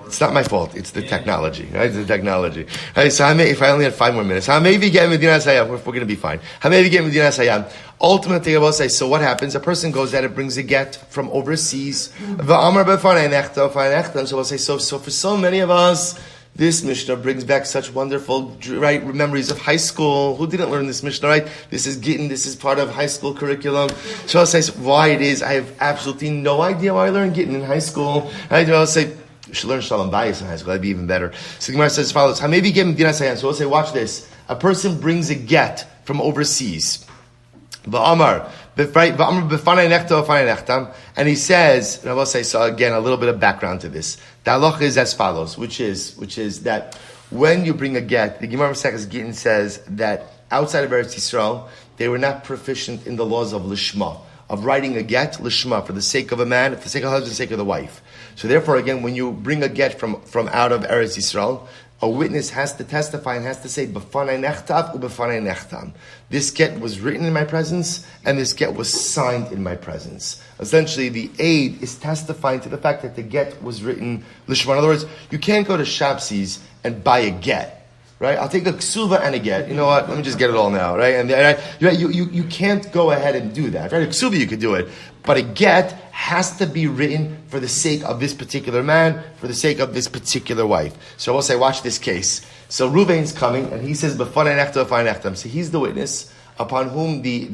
It's not my fault. It's the technology. Right? It's the technology. Right, so if I only had 5 more minutes. Hamevi get Medinas Hayam. We're going to be fine. Hamevi get Medinas Hayam. Ultimately, I will say, so what happens? A person goes out and brings a get from overseas. And so we'll say, so for so many of us, this Mishnah brings back such wonderful, right, memories of high school. Who didn't learn this Mishnah, right? This is Gittin, this is part of high school curriculum. So I'll say, why it is, I have absolutely no idea why I learned Gittin in high school. Right? I'll say, you should learn Shalom Bayis in high school, that'd be even better. So the Gemara says as follows, Hamevi get Medinas Hayam. So we'll say, watch this. A person brings a get from overseas. And he says, and I will say, so again, a little bit of background to this. The halacha is as follows, which is that when you bring a get, the Gemara Maseches Gittin says that outside of Eretz Yisrael, they were not proficient in the laws of lishma, of writing a get, lishma, for the sake of a man, for the sake of the husband, for the sake of the wife. So therefore, again, when you bring a get from out of Eretz Yisrael, a witness has to testify and has to say, "B'fanei nechtav u'b'fanei nechtam." This get was written in my presence, and this get was signed in my presence. Essentially, the aid is testifying to the fact that the get was written lishma. In other words, you can't go to Shapsi's and buy a get, right? I'll take a ksuva and a get. You know what? Let me just get it all now, right? And you can't go ahead and do that, right? A ksuva you could do it, but a get has to be written for the sake of this particular man, for the sake of this particular wife. So we'll say, watch this case. So Ruvain's coming, and he says, "B'fanei nechtam, b'fanei nechtam." So he's the witness upon whom the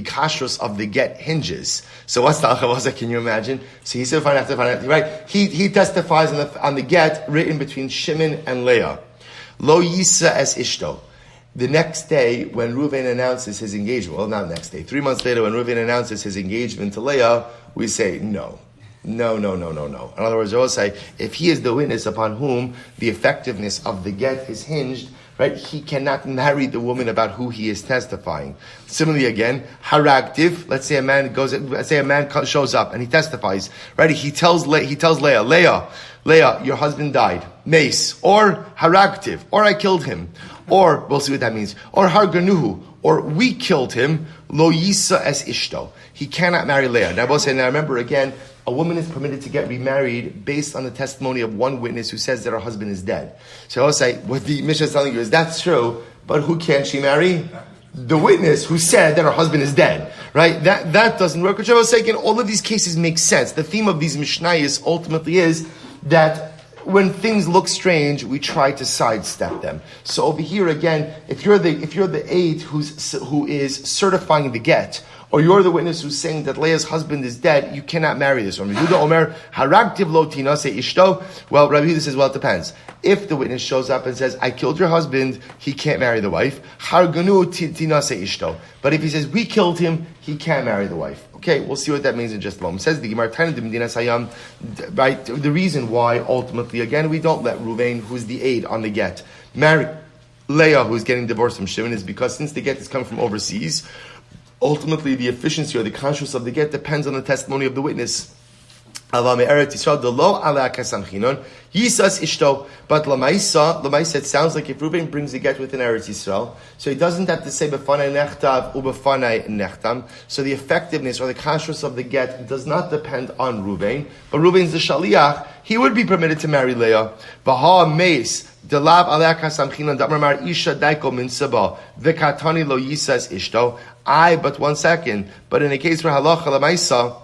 kashrus of the get hinges. So what's the halacha? Can you imagine? So he said, "B'fanei nechtam, b'fanei nechtam." Right? He testifies on the get written between Shimon and Leah. Lo yisa es ishto. The next day, when Reuven announces his engagement, well, not next day, 3 months later, when Reuven announces his engagement to Leah, we say no. No. In other words, I will say, if he is the witness upon whom the effectiveness of the get is hinged, right, he cannot marry the woman about who he is testifying. Similarly, again, haragtiv. Let's say a man shows up and he testifies. Right, he tells Leah, your husband died. Mace or haragtiv, or I killed him, or we'll see what that means. Or harganuhu, or we killed him. Lo yisa es ishto. He cannot marry Leah. Now, remember again. A woman is permitted to get remarried based on the testimony of one witness who says that her husband is dead. So I'll say, what the Mishnah is telling you is that's true, but who can she marry? The witness who said that her husband is dead. Right? That doesn't work. Which I was saying, all of these cases make sense. The theme of these Mishnayos ultimately is that when things look strange, we try to sidestep them. So over here again, if you're the aide who is certifying the get, or you're the witness who's saying that Leah's husband is dead, you cannot marry this woman. Well, Rabbi Yehuda says, well, it depends. If the witness shows up and says, I killed your husband, he can't marry the wife. But if he says, we killed him, he can't marry the wife. Okay, we'll see what that means in just a moment. It says the Gemara, right? The reason why, ultimately, again, we don't let Reuven, who's the aide on the get, marry Leah, who's getting divorced from Shimon, is because since the get is coming from overseas, ultimately, the efficiency or the conscience of the get depends on the testimony of the witness. But Lamaisa, it sounds like if Reuven brings a get within Eretz Yisrael, so he doesn't have to say b'fanai nechtav u'b'fanai nechtam. So the effectiveness or the conscience of the get does not depend on Reuven, but Reuven's the shaliach. He would be permitted to marry Leah. Baha meis. Delav alea kasamchinan damar isha daiko min saba v'katani lo yisas ishto. But 1 second. But in a case where halacha lamaisa,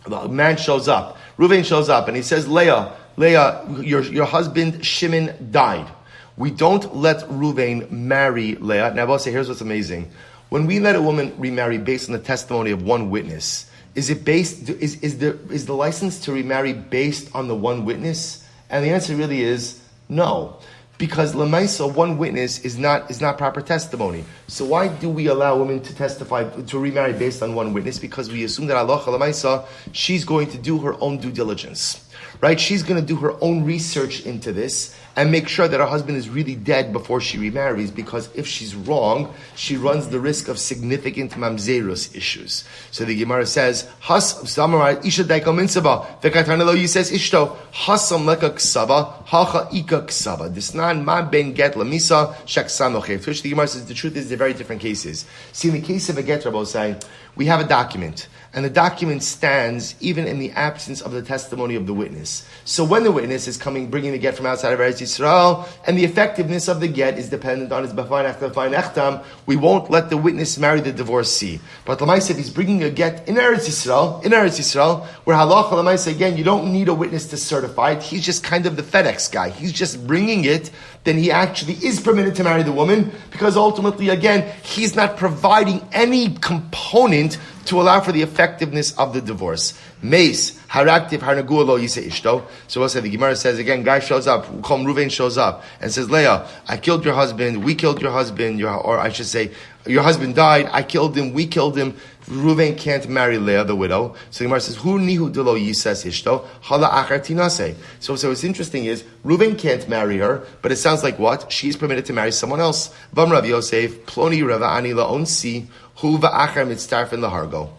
the man shows up, Reuven shows up, and he says, Leah, your husband Shimon died. We don't let Reuven marry Leah. Now, I'll say, here's what's amazing: when we let a woman remarry based on the testimony of one witness, is the license to remarry based on the one witness? And the answer really is no. Because Lamaisa, one witness is not proper testimony. So why do we allow women to testify, to remarry based on one witness? Because we assume that Allah Lamaisa, she's going to do her own due diligence. Right? She's going to do her own research into this and make sure that her husband is really dead before she remarries, because if she's wrong, she runs the risk of significant mamzerus issues. So the Gemara says, Has Samarai Isha Daika Minsaba, Vekatanelo says Ishto, Hasam Leka Ksaba, Hacha Ika Ksaba. Disnan Ma Ben Get Lamisa, Shek Samochev. To which the Gemara says the truth is they're very different cases. See, in the case of a get, Rabbi saying, we have a document, and the document stands even in the absence of the testimony of the witness. So when the witness is bringing the get from outside of Eretz Yisrael, and the effectiveness of the get is dependent on his b'fai nechtam, we won't let the witness marry the divorcee. But Lamaisa, if he's bringing a get in Eretz Yisrael, where halacha Lamaisa, again, you don't need a witness to certify it. He's just kind of the FedEx guy. He's just bringing it. Then he actually is permitted to marry the woman, because ultimately, again, he's not providing any component to allow for the effectiveness of the divorce. Mace, haraktiv, harnagua lo yise ishto. So we'll say, the Gemara says, again, guy shows up, Reuven shows up, and says, Leah, I killed your husband, we killed your husband, or I should say, your husband died, I killed him, we killed him. Reuven can't marry Leah, the widow. So the Gemara says, Hu nihu de lo yises ishto, hala achar tinase. So what's interesting is, Reuven can't marry her, but it sounds like what? She's permitted to marry someone else. Vam Rav Yosef, ploni rava ani la onsi, hu va'achar mitztarfen lahargo.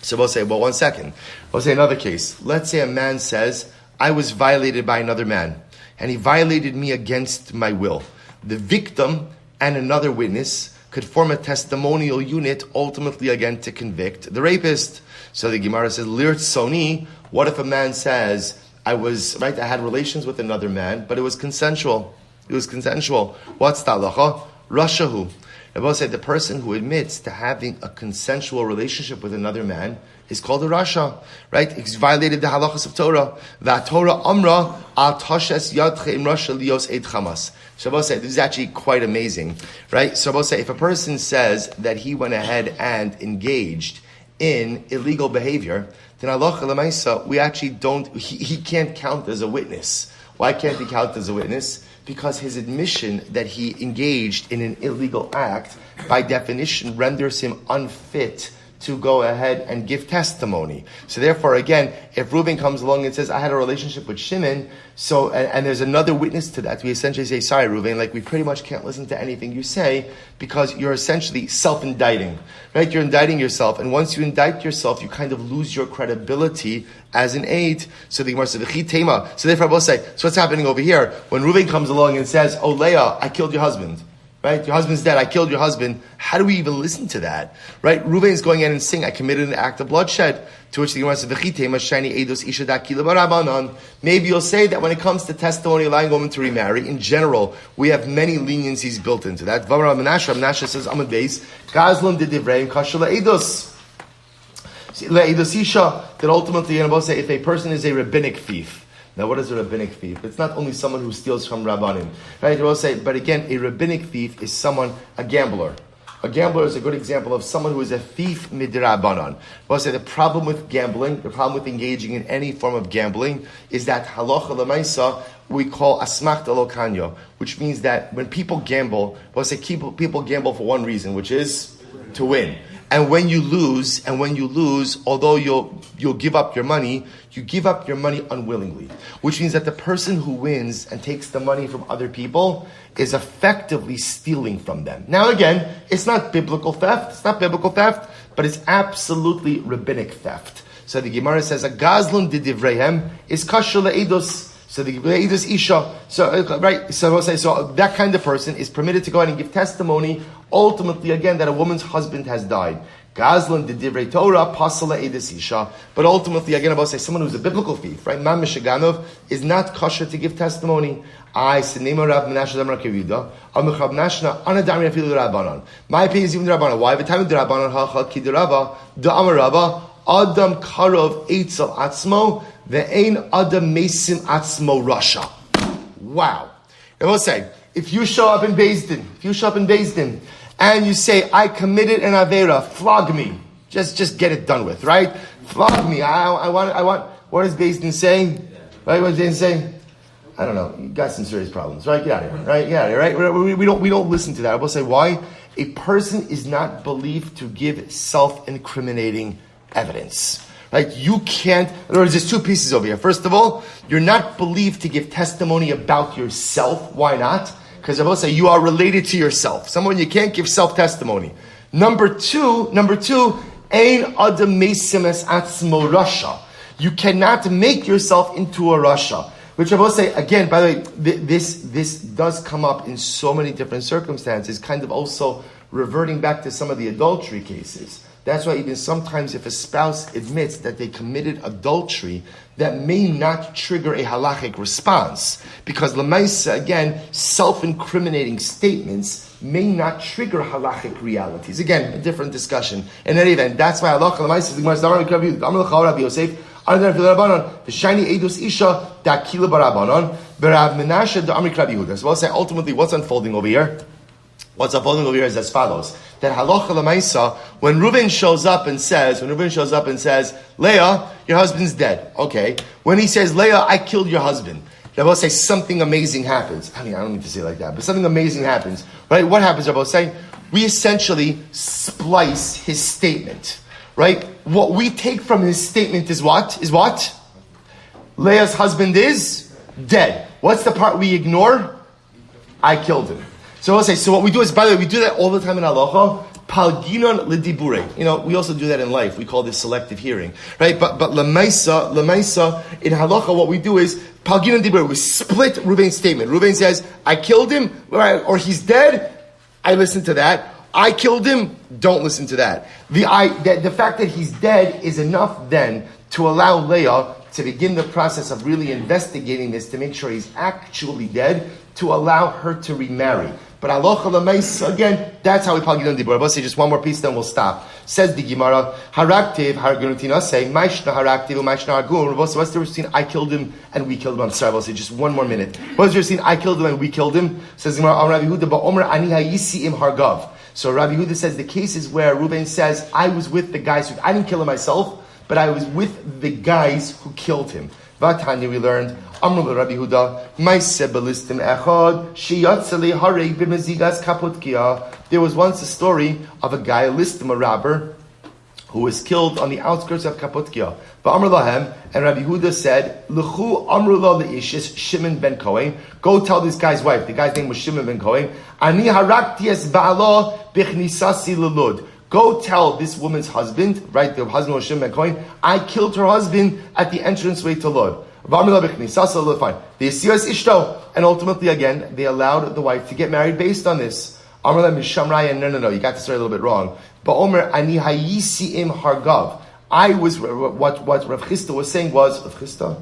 So we'll say, well, 1 second. We'll say another case. Let's say a man says, I was violated by another man, and he violated me against my will. The victim and another witness could form a testimonial unit, ultimately again to convict the rapist. So the Gemara says, Lirt Soni, what if a man says, I had relations with another man, but it was consensual. What's the halacha? Rashahu. I will say the person who admits to having a consensual relationship with another man is called a rasha, right? He's violated the halachas of Torah. The Torah amra al tashes yadche im rasha lios eid chamas. So I will say this is actually quite amazing, right? So I will say if a person says that he went ahead and engaged in illegal behavior, then halacha l'maisa we actually don't. He can't count as a witness. Why can't he count as a witness? Because his admission that he engaged in an illegal act, by definition, renders him unfit to go ahead and give testimony. So therefore, again, if Reuben comes along and says, I had a relationship with Shimon, and there's another witness to that, we essentially say, sorry, Reuben, we pretty much can't listen to anything you say because you're essentially self-indicting, right? You're indicting yourself, and once you indict yourself, you kind of lose your credibility as an aid. So the Gemara says, so therefore I will say, so what's happening over here? When Reuben comes along and says, oh, Leah, I killed your husband. Right? Your husband's dead. I killed your husband. How do we even listen to that? Right? Reuven is going in and saying, I committed an act of bloodshed. To which the Gemara says, maybe you'll say that when it comes to testimony allowing a woman to remarry, in general, we have many leniencies built into that. Menashe says, Amud Beis, Gazlan de Divrei, Kasha Le'edos. Le'edos Isha, that ultimately, you're going to say, if a person is a rabbinic thief, now, what is a rabbinic thief? It's not only someone who steals from Rabbanim. Right? I will say, but again, a rabbinic thief is a gambler. A gambler is a good example of someone who is a thief midrabanan. I will say the problem with gambling, the problem with engaging in any form of gambling, is that halacha lemaisa we call asmachta lo kanyo, which means that when people gamble, I will say people gamble for one reason, which is to win. And when you lose, although you'll give up your money, you give up your money unwillingly. Which means that the person who wins and takes the money from other people is effectively stealing from them. Now again, it's not biblical theft, but it's absolutely rabbinic theft. So the Gemara says, a gazlun de divrehem is kasher le'edos. So the Eidos Isha, so that kind of person is permitted to go ahead and give testimony, ultimately again, that a woman's husband has died. Gazlan de divrei Torah, pasala Eidos Isha. But ultimately, again, about someone who's a biblical thief, right? Man Mishaganov is not kosher to give testimony. I Sinema Rav Menashe Damar Kevida, Amechab Nashna, Anadami Afilu Rabbanon. My opinion is even the Rabbanon. Why? The time of the Rabbanon, Hacha Kidirava, Da Amarava, Adam Karov Eitzel Atzmo, Ve'ein Adam Mesim Atzmo Rasha. Wow. I will say, if you show up in Beis Din, and you say, I committed an Avera, flog me. Just get it done with, right? Flog me. I want, what does Beis Din say? Right? What does Beis Din say? I don't know. You got some serious problems, right? Get out of here, right? Get out of here, right? We don't listen to that. I will say, why? A person is not believed to give self-incriminating evidence. Right? You can't, in other words, there's two pieces over here. First of all, you're not believed to give testimony about yourself. Why not? Because I will say you are related to yourself. Someone you can't give self-testimony. Number two, ein adam mesim es atzmo rasha. You cannot make yourself into a rasha. Which I will say, again, by the way, this does come up in so many different circumstances, kind of also reverting back to some of the adultery cases. That's why even sometimes if a spouse admits that they committed adultery, that may not trigger a halachic response. Because l'maisa, again, self-incriminating statements may not trigger halachic realities. Again, a different discussion. In any event, that's why halacha l'maisa, the Gemara says, Rabbi Yosef, the shiny edus isha, dakila barabanon, berav menashe da amrik Rabbi Yehuda. So we'll say ultimately what's unfolding over here? What's unfolding over here is as follows. That halacha l'maisa, when Reuven shows up and says, Leah, your husband's dead. Okay. When he says, Leah, I killed your husband, they will say something amazing happens. I mean, I don't mean to say it like that, but something amazing happens. Right? What happens, Rabbi saying? We essentially splice his statement. Right? What we take from his statement is what? Leah's husband is dead. What's the part we ignore? I killed him. So I'll say, so what we do is, by the way, we do that all the time in halacha, palginon lidibure. You know, we also do that in life. We call this selective hearing. Right? But lemaisa, in halacha, what we do is, palginon lidibure. We split Reuven's statement. Reuven says, I killed him, or he's dead. I listen to that. I killed him, don't listen to that. The fact that he's dead is enough then to allow Leah to begin the process of really investigating this to make sure he's actually dead, to allow her to remarry. But halacha l'meis, again, that's how we plug it in the board. I'll say just one more piece, then we'll stop. Says the Gemara, haraktiv, haragunatina say, maishna haraktiv, maishna hargun. What's the difference between I killed him and we killed him? I'm sorry, I'll say just one more minute. What's the difference between I killed him and we killed him? Says the Gemara, Rabbi Yehuda, ba'omer ani hayisi im hargav. So Rabbi Yehuda says the cases where Reuben says, I was with the guys who, I didn't kill him myself, but I was with the guys who killed him. Vatanya, we learned, Amr Rabbi Huda, Maise belistim echad, sheyatzale harei b'mezigas kaputkia. There was once a story of a guy, a listim, a robber, who was killed on the outskirts of Kaputkia. But Amr Lahem, and Rabbi Huda said, L'chu Amr La Le'ishis Shimon ben Kohen, go tell this guy's wife, the guy's name was Shimon ben Kohen, Ani harakti es ba'ala bichnisasi lelud. Go tell this woman's husband, right, the husband was Shimon ben Kohen, I killed her husband at the entranceway to Lud. And ultimately, again, they allowed the wife to get married based on this. Amr La Mishamraya, no, you got the story a little bit wrong. But Omer, Ani hayisiim hargav. I was, what Rav Chisda was saying was, Rav Chisda?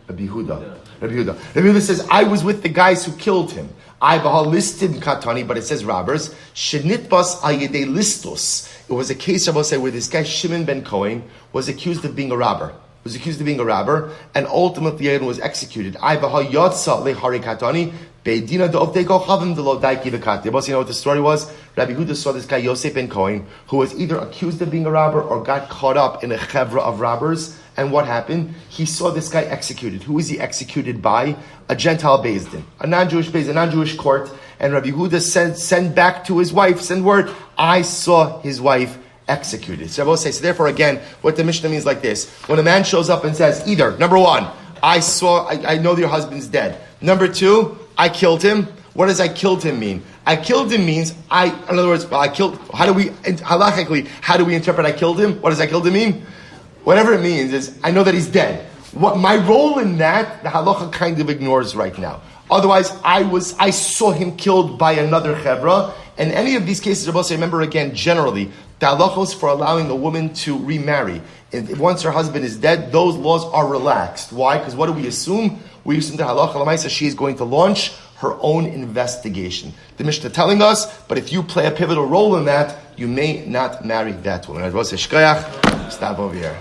Rabbi Yehuda says, I was with the guys who killed him. I bahal listed katani, but it says robbers. Shenitbas ayedei listos. It was a case, I will say, where this guy Shimon ben Kohen was accused of being a robber. And ultimately Aaron was executed. I bahal yotza lehari katani. Beidina de'ovdei kochavim de'lo daiki v'kati. You know what the story was? Rabbi Huda saw this guy Yosef ben Kohen, who was either accused of being a robber or got caught up in a chevra of robbers. And what happened? He saw this guy executed. Who is he executed by? A Gentile Beis Din, a non-Jewish Beis Din, a non-Jewish court. And Rabbi Huda send back to his wife, send word, I saw his wife executed. So I will say, so therefore again, what the Mishnah means like this. When a man shows up and says, either, number one, I know that your husband's dead. Number two, I killed him. What does I killed him mean? I killed him means in other words, halachically, how do we interpret I killed him? What does I killed him mean? Whatever it means is, I know that he's dead. What my role in that, the halacha kind of ignores right now. Otherwise, I saw him killed by another chevra. And any of these cases, remember again, generally, the halachos for allowing a woman to remarry. And once her husband is dead, those laws are relaxed. Why? Because what do we assume? We assume the halacha l'maisa she is going to launch her own investigation. The Mishnah telling us, but if you play a pivotal role in that, you may not marry that woman. Stop over here.